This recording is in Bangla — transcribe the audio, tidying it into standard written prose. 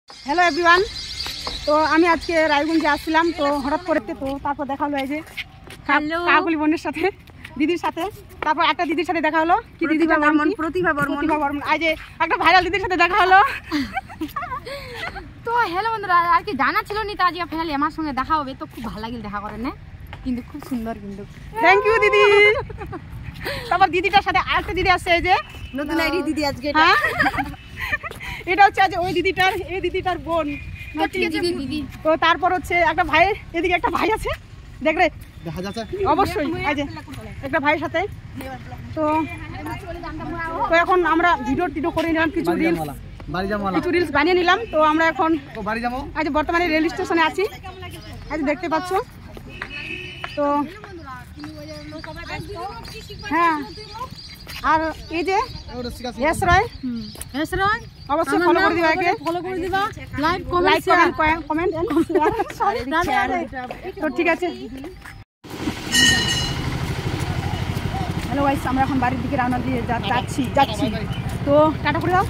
হ্যালো এভরিওয়ান, তো আমি আজকে রায়গঞ্জে আসছিলাম, তো হঠাৎ করে তো তারপর দেখা হলো এই যে কাকুলি বোনের সাথে, দিদির সাথে, তারপর একটা দিদির সাথে দেখা হলো, কি দিদি প্রতিভা বর্মন, এই যে একটা ভাইরাল দিদির সাথে দেখা হলো। তো হ্যালো বন্ধুরা, আর কি জানা ছিল নি তো আজকে ফাইনালি আমার সঙ্গে দেখা হবে, তো খুব ভালো লাগলো দেখা করেন, কিন্তু খুব সুন্দর, কিন্তু থ্যাংক ইউ দিদি। তারপর দিদিটার সাথে আরেকটা দিদি আসছে, এই যে নতুন আইডি দিদি আজকে। এটা হচ্ছে আজ ওই দিদিটার, এই দিদিটার বোন। তো তারপর হচ্ছে একটা ভাই, এদিকে একটা ভাই আছে, দেখ রে দেখা যাচ্ছে অবশ্যই, এই যে একটা ভাইয়ের সাথে। তো এখন আমরা ভিডিও করে নিলাম, কিছু রিলস বানিয়ে নিলাম। তো আমরা এখন আজ বর্তমানে রেল স্টেশনে আছি, আজ দেখতে পাচ্ছ। তো হ্যাঁ, আর এই যে এস রয়, অবশ্যই ফলো করে দিবা, আগে ফলো করে দিবা, লাইক কমেন্ট এন্ড শেয়ার। তো ঠিক আছে, হ্যালো গাইস, আমরা এখন বাড়ির দিকে রওনা দিয়ে যাচ্ছি। তো টাটা করে দাও।